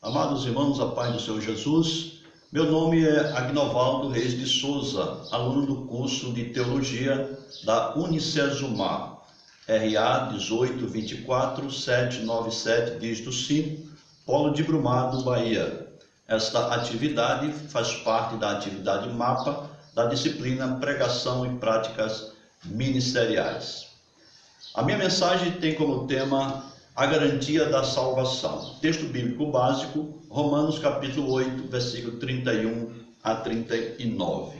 Amados irmãos, a paz do Senhor Jesus, meu nome é Agnovaldo Reis de Souza, aluno do curso de Teologia da Unicesumar, RA 1824797, dígito 5, Polo de Brumado, Bahia. Esta atividade faz parte da atividade MAPA da disciplina Pregação e Práticas Ministeriais. A minha mensagem tem como tema a garantia da salvação. Texto bíblico básico, Romanos capítulo 8, versículo 31 a 39.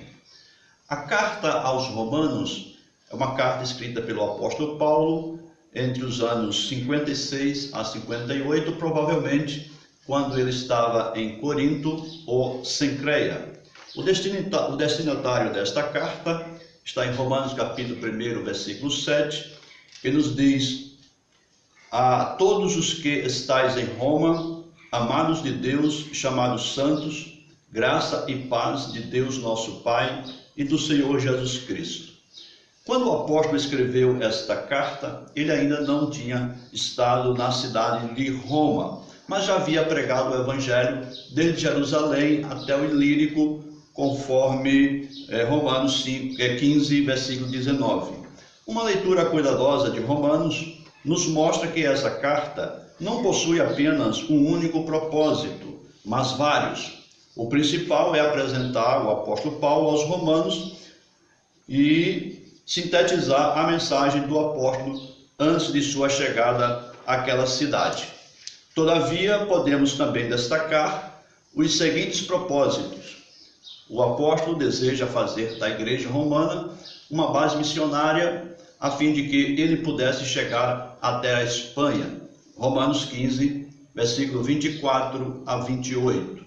A carta aos Romanos é uma carta escrita pelo apóstolo Paulo entre os anos 56 a 58, provavelmente quando ele estava em Corinto ou Cencreia. O destinatário desta carta está em Romanos capítulo 1, versículo 7, que nos diz: a todos os que estáis em Roma, amados de Deus, chamados santos, graça e paz de Deus nosso Pai e do Senhor Jesus Cristo. Quando o apóstolo escreveu esta carta, ele ainda não tinha estado na cidade de Roma, mas já havia pregado o evangelho desde Jerusalém até o Ilírico, conforme Romanos 15, versículo 19. Uma leitura cuidadosa de Romanos nos mostra que essa carta não possui apenas um único propósito, mas vários. O principal é apresentar o apóstolo Paulo aos romanos e sintetizar a mensagem do apóstolo antes de sua chegada àquela cidade. Todavia, podemos também destacar os seguintes propósitos. O apóstolo deseja fazer da igreja romana uma base missionária a fim de que ele pudesse chegar até a Espanha. Romanos 15, versículo 24 a 28.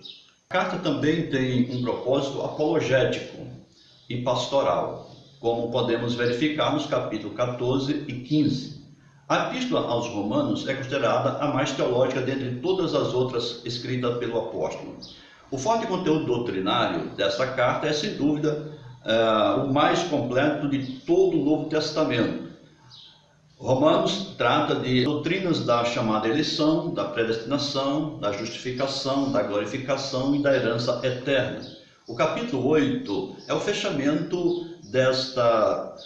A carta também tem um propósito apologético e pastoral, como podemos verificar nos capítulos 14 e 15. A epístola aos Romanos é considerada a mais teológica dentre todas as outras escritas pelo apóstolo. O forte conteúdo doutrinário dessa carta é, sem dúvida, o mais completo de todo o Novo Testamento. Romanos trata de doutrinas da chamada eleição, da predestinação, da justificação, da glorificação e da herança eterna. O capítulo 8 é o fechamento desta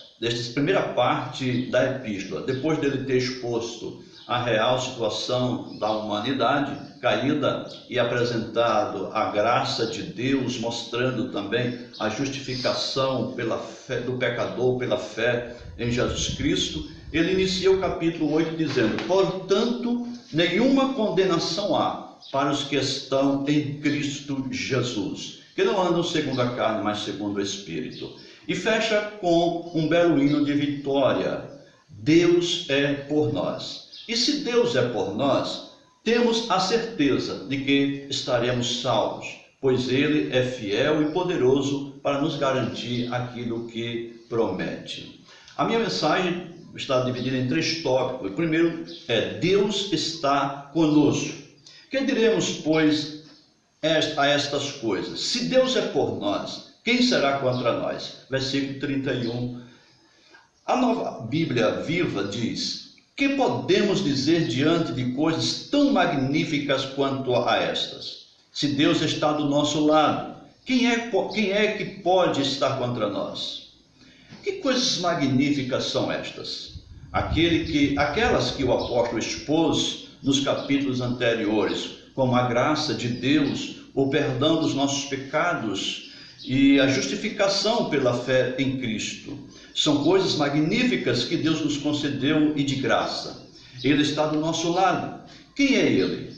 primeira parte da epístola. Depois dele ter exposto a real situação da humanidade caída e apresentado a graça de Deus, mostrando também a justificação pela fé do pecador pela fé em Jesus Cristo, ele inicia o capítulo 8 dizendo: portanto, nenhuma condenação há para os que estão em Cristo Jesus, que não andam segundo a carne, mas segundo o Espírito. E fecha com um belo hino de vitória: Deus é por nós. E se Deus é por nós, temos a certeza de que estaremos salvos, pois Ele é fiel e poderoso para nos garantir aquilo que promete. A minha mensagem está dividida em 3 tópicos. O primeiro é: Deus está conosco. Que diremos, pois, a estas coisas? Se Deus é por nós, quem será contra nós? Versículo 31. A Nova Bíblia Viva diz: que podemos dizer diante de coisas tão magníficas quanto a estas? Se Deus está do nosso lado, quem é que pode estar contra nós? Que coisas magníficas são estas? Aquelas que o apóstolo expôs nos capítulos anteriores, como a graça de Deus, o perdão dos nossos pecados e a justificação pela fé em Cristo. São coisas magníficas que Deus nos concedeu e de graça. Ele está do nosso lado. Quem é Ele?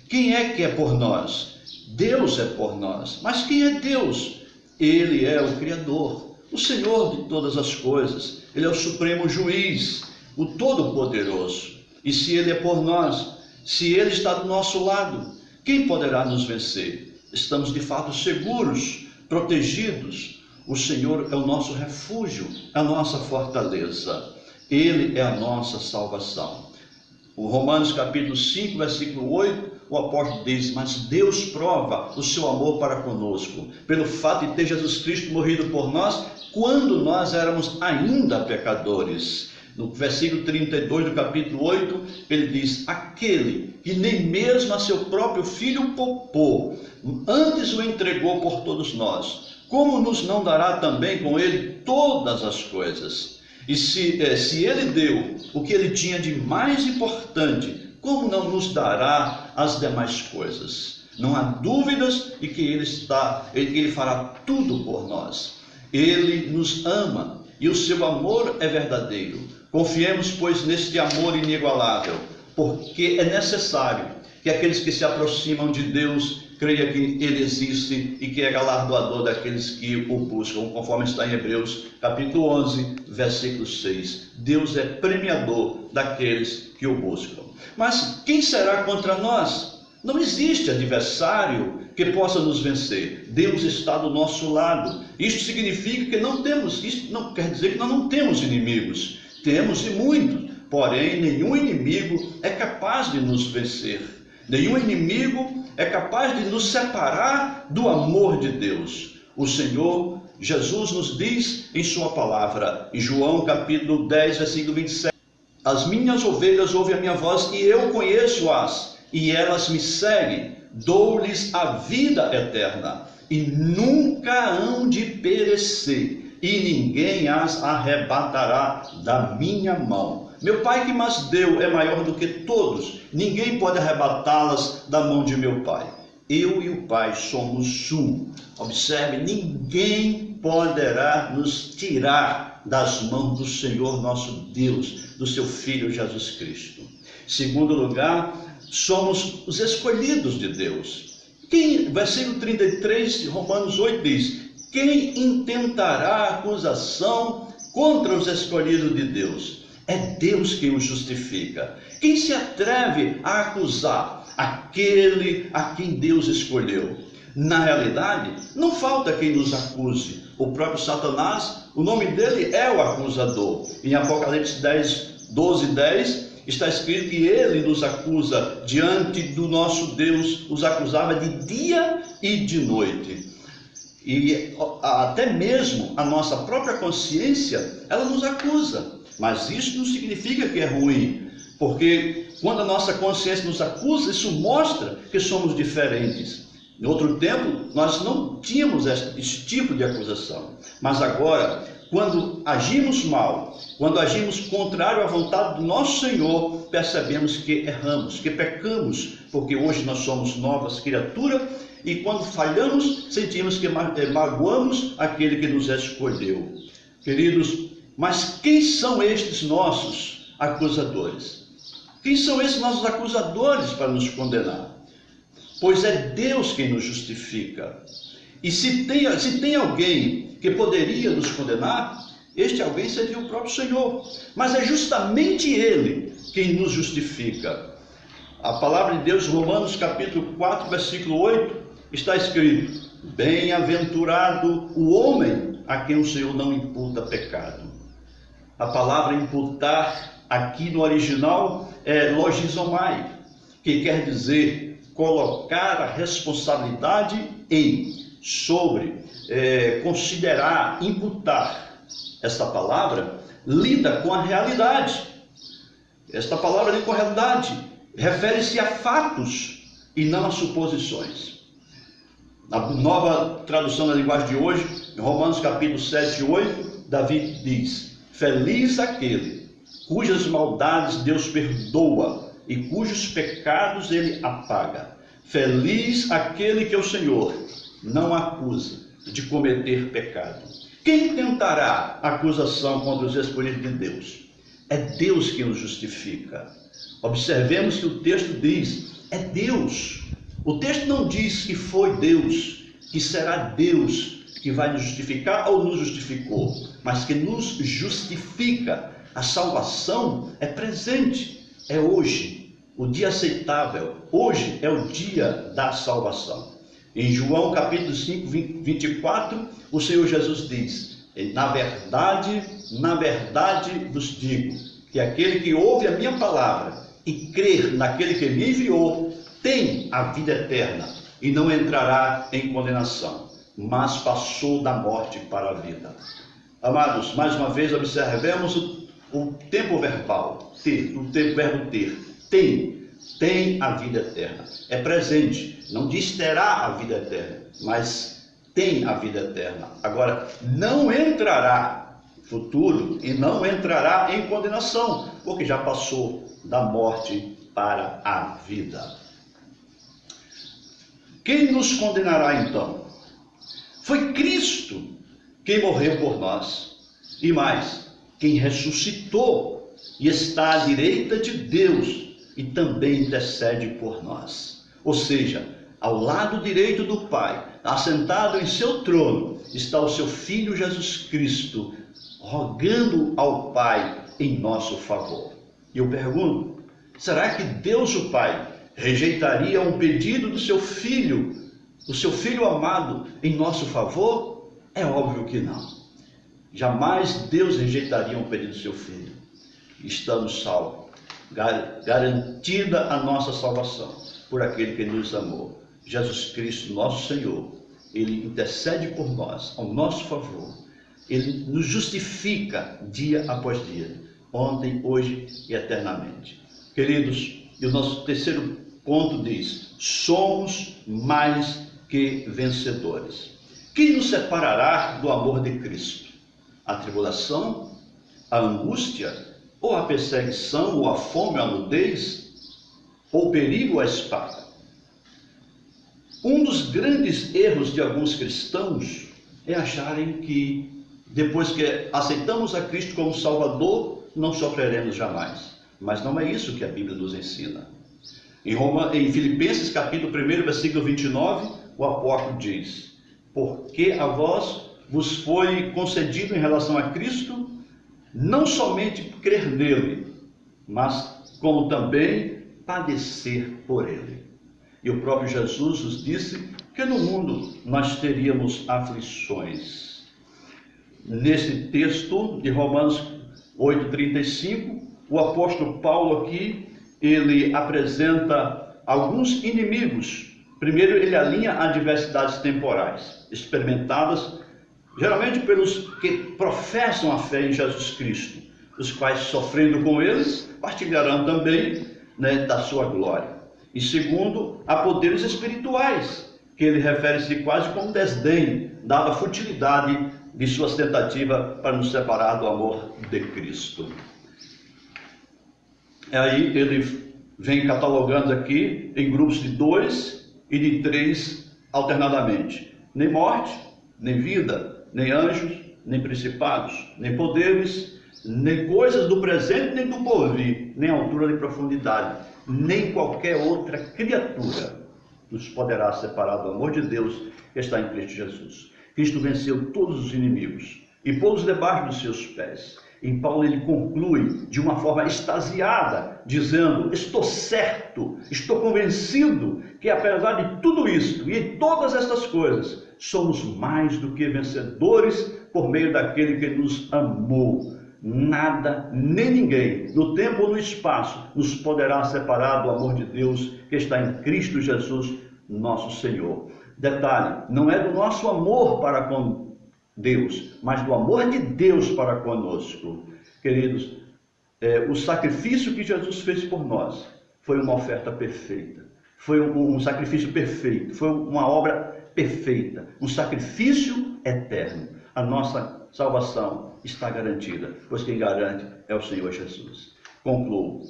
Quem é que é por nós? Deus é por nós. Mas quem é Deus? Ele é o Criador, o Senhor de todas as coisas. Ele é o supremo juiz, o Todo-Poderoso. E se Ele é por nós, se Ele está do nosso lado, quem poderá nos vencer? Estamos de fato seguros, protegidos. O Senhor é o nosso refúgio, a nossa fortaleza. Ele é a nossa salvação. O Romanos capítulo 5, versículo 8, o apóstolo diz: mas Deus prova o seu amor para conosco, pelo fato de ter Jesus Cristo morrido por nós, quando nós éramos ainda pecadores. No versículo 32 do capítulo 8, ele diz: aquele que nem mesmo a seu próprio filho poupou, antes o entregou por todos nós, como nos não dará também com ele todas as coisas? E se ele deu o que ele tinha de mais importante, como não nos dará as demais coisas? Não há dúvidas de que ele fará tudo por nós. Ele nos ama e o seu amor é verdadeiro. Confiemos, pois, neste amor inigualável, porque é necessário que aqueles que se aproximam de Deus creiam que Ele existe e que é galardoador daqueles que o buscam, conforme está em Hebreus, capítulo 11, versículo 6. Deus é premiador daqueles que o buscam. Mas quem será contra nós? Não existe adversário que possa nos vencer. Deus está do nosso lado. Isto significa que isto não quer dizer que nós não temos inimigos. Temos e muitos, porém nenhum inimigo é capaz de nos vencer. Nenhum inimigo é capaz de nos separar do amor de Deus. O Senhor Jesus nos diz em sua palavra, em João capítulo 10, versículo 27, as minhas ovelhas ouvem a minha voz e eu conheço-as, e elas me seguem, dou-lhes a vida eterna, e nunca hão de perecer, e ninguém as arrebatará da minha mão. Meu Pai que mas deu é maior do que todos, ninguém pode arrebatá-las da mão de meu Pai. Eu e o Pai somos um. Observe, ninguém poderá nos tirar das mãos do Senhor nosso Deus, do seu Filho Jesus Cristo. Segundo lugar, somos os escolhidos de Deus. Versículo 33 de Romanos 8 diz: quem intentará acusação contra os escolhidos de Deus? É Deus quem os justifica. Quem se atreve a acusar aquele a quem Deus escolheu? Na realidade, não falta quem nos acuse. O próprio Satanás, o nome dele é o acusador. Em Apocalipse 10, 12, 10, está escrito que ele nos acusa diante do nosso Deus, os acusava de dia e de noite. E até mesmo a nossa própria consciência, ela nos acusa. Mas isso não significa que é ruim, porque quando a nossa consciência nos acusa, isso mostra que somos diferentes. Em outro tempo, nós não tínhamos esse tipo de acusação. Mas agora, quando agimos mal, quando agimos contrário à vontade do nosso Senhor, percebemos que erramos, que pecamos, porque hoje nós somos novas criaturas, e quando falhamos, sentimos que magoamos aquele que nos escolheu. Queridos, mas quem são estes nossos acusadores? Quem são esses nossos acusadores para nos condenar? Pois é Deus quem nos justifica. E se tem alguém que poderia nos condenar, este alguém seria o próprio Senhor. Mas é justamente Ele quem nos justifica. A palavra de Deus, Romanos capítulo 4, versículo 8, está escrito: bem-aventurado o homem a quem o Senhor não imputa pecado. A palavra imputar aqui no original é logizomai, que quer dizer colocar a responsabilidade considerar, imputar. Esta palavra lida com a realidade. Esta palavra lida com a realidade, refere-se a fatos e não a suposições. Na nova tradução da linguagem de hoje, em Romanos capítulo 7 e 8, Davi diz: feliz aquele cujas maldades Deus perdoa e cujos pecados ele apaga. Feliz aquele que o Senhor não acusa de cometer pecado. Quem tentará acusação contra os escolhidos de Deus? É Deus que nos justifica. Observemos que o texto diz: é Deus. O texto não diz que foi Deus, que será Deus que vai nos justificar ou nos justificou, mas que nos justifica. A salvação é presente, é hoje, o dia aceitável. Hoje é o dia da salvação. Em João capítulo 5, 24, o Senhor Jesus diz: na verdade vos digo, que aquele que ouve a minha palavra e crer naquele que me enviou, tem a vida eterna e não entrará em condenação, mas passou da morte para a vida. Amados, mais uma vez observemos o tempo verbal, ter, o tempo verbo ter, tem a vida eterna. É presente, não diz terá a vida eterna, mas tem a vida eterna. Agora, não entrará futuro e não entrará em condenação, porque já passou da morte para a vida. Quem nos condenará então? Foi Cristo quem morreu por nós. E mais, quem ressuscitou e está à direita de Deus e também intercede por nós. Ou seja, ao lado direito do Pai, assentado em seu trono, está o seu Filho Jesus Cristo, rogando ao Pai em nosso favor. E eu pergunto, será que Deus o Pai rejeitaria um pedido do seu Filho, o seu Filho amado, em nosso favor? É óbvio que não. Jamais Deus rejeitaria um pedido do seu Filho. Estamos salvos, garantida a nossa salvação por aquele que nos amou. Jesus Cristo, nosso Senhor, Ele intercede por nós, ao nosso favor. Ele nos justifica dia após dia, ontem, hoje e eternamente. Queridos, e o nosso terceiro ponto diz: somos mais que vencedores. Quem nos separará do amor de Cristo? A tribulação, a angústia, ou a perseguição, ou a fome, ou a nudez, ou o perigo, ou a espada? Um dos grandes erros de alguns cristãos é acharem que depois que aceitamos a Cristo como Salvador, não sofreremos jamais. Mas não é isso que a Bíblia nos ensina. Em Filipenses capítulo 1, versículo 29, o apóstolo diz: porque a vós vos foi concedido em relação a Cristo, não somente crer nele, mas como também padecer por ele. E o próprio Jesus nos disse que no mundo nós teríamos aflições. Nesse texto de Romanos 8,35, o apóstolo Paulo aqui, ele apresenta alguns inimigos. Primeiro, ele alinha adversidades temporais, experimentadas geralmente pelos que professam a fé em Jesus Cristo, os quais, sofrendo com eles, partilharão também, da sua glória. E segundo, a poderes espirituais, que ele refere-se quase com desdém, dada a futilidade de suas tentativas para nos separar do amor de Cristo. Aí ele vem catalogando aqui em grupos de 2 e de 3 alternadamente: nem morte, nem vida, nem anjos, nem principados, nem poderes, nem coisas do presente, nem do porvir, nem altura nem profundidade, nem qualquer outra criatura nos poderá separar do amor de Deus que está em Cristo Jesus. Cristo venceu todos os inimigos e pô-los debaixo dos seus pés. Em Paulo ele conclui de uma forma extasiada, dizendo: estou certo, estou convencido que apesar de tudo isso e de todas estas coisas, somos mais do que vencedores por meio daquele que nos amou. Nada, nem ninguém, no tempo ou no espaço, nos poderá separar do amor de Deus que está em Cristo Jesus, nosso Senhor. Detalhe, não é do nosso amor para com Deus, mas do amor de Deus para conosco. Queridos, o sacrifício que Jesus fez por nós foi uma oferta perfeita, foi um sacrifício perfeito, foi uma obra perfeita, um sacrifício eterno. A nossa salvação está garantida, pois quem garante é o Senhor Jesus. Concluo,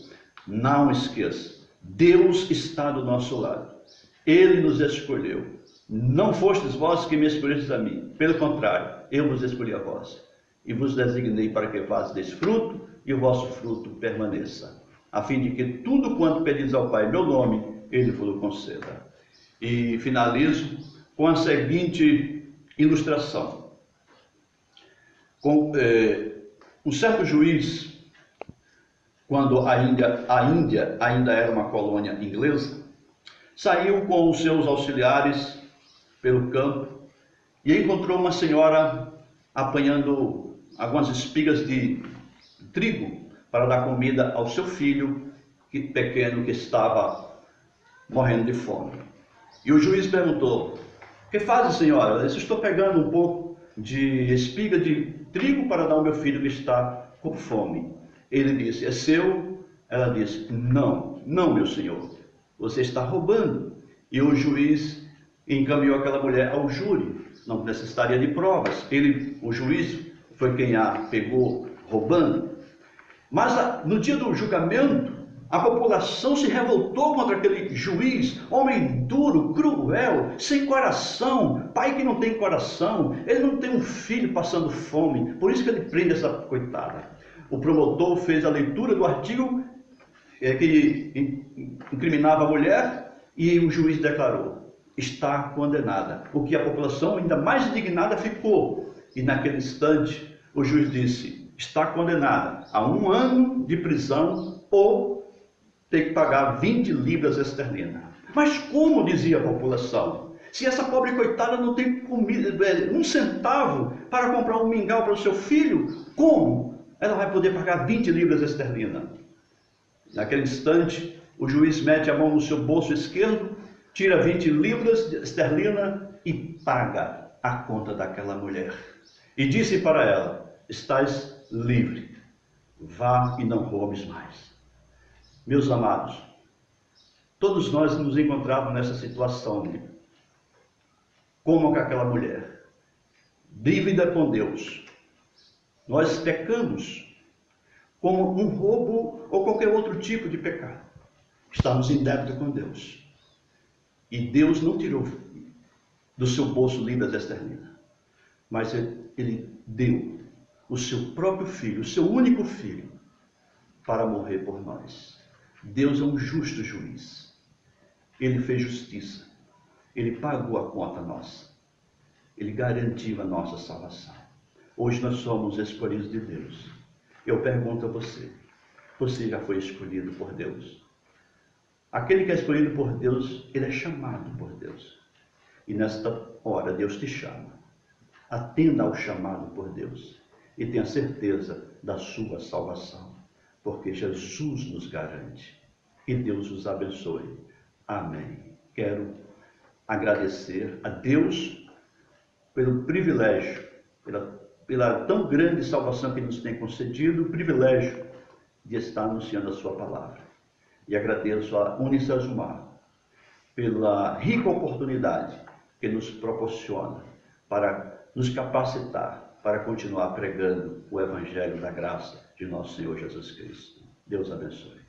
não esqueça, Deus está do nosso lado, Ele nos escolheu. Não fostes vós que me escolhestes a mim, pelo contrário, eu vos escolhi a vós, e vos designei para que façais fruto, e o vosso fruto permaneça, a fim de que tudo quanto pedis ao Pai em meu nome, Ele vos conceda. E finalizo com a seguinte ilustração. Um certo juiz, quando a Índia ainda era uma colônia inglesa, saiu com os seus auxiliares pelo campo e encontrou uma senhora apanhando algumas espigas de trigo para dar comida ao seu filho pequeno que estava morrendo de fome. E o juiz perguntou: que faz, senhora? Ela disse: estou pegando um pouco de espiga de trigo para dar ao meu filho que está com fome. Ele disse: é seu? Ela disse: não, não, meu senhor, você está roubando. E o juiz encaminhou aquela mulher ao júri, não necessitaria de provas. O juiz foi quem a pegou roubando. Mas no dia do julgamento, a população se revoltou contra aquele juiz, homem duro, cruel, sem coração, pai que não tem coração, ele não tem um filho passando fome, por isso que ele prende essa coitada. O promotor fez a leitura do artigo que incriminava a mulher e o juiz declarou: está condenada. O que a população ainda mais indignada ficou. E naquele instante o juiz disse: está condenada a 1 ano de prisão ou ter que pagar 20 libras esterlinas. Mas como, dizia a população, se essa pobre coitada não tem comida, 1 centavo para comprar um mingau para o seu filho, como ela vai poder pagar 20 libras esterlinas? Naquele instante, o juiz mete a mão no seu bolso esquerdo, tira 20 libras esterlinas e paga a conta daquela mulher. E disse para ela: estás livre, vá e não roubes mais. Meus amados, todos nós nos encontramos nessa situação, como aquela mulher, dívida com Deus. Nós pecamos como um roubo ou qualquer outro tipo de pecado. Estamos em débito com Deus. E Deus não tirou do seu bolso libras esterlinas, mas Ele deu o seu próprio filho, o seu único filho, para morrer por nós. Deus é um justo juiz. Ele fez justiça. Ele pagou a conta nossa. Ele garantiu a nossa salvação. Hoje nós somos escolhidos de Deus. Eu pergunto a você: você já foi escolhido por Deus? Aquele que é escolhido por Deus, ele é chamado por Deus. E nesta hora Deus te chama. Atenda ao chamado por Deus e tenha certeza da sua salvação, porque Jesus nos garante. E Deus os abençoe. Amém. Quero agradecer a Deus pelo privilégio, pela tão grande salvação que nos tem concedido, o privilégio de estar anunciando a sua palavra. E agradeço a Unicesumar pela rica oportunidade que nos proporciona para nos capacitar para continuar pregando o Evangelho da graça de nosso Senhor Jesus Cristo. Deus abençoe.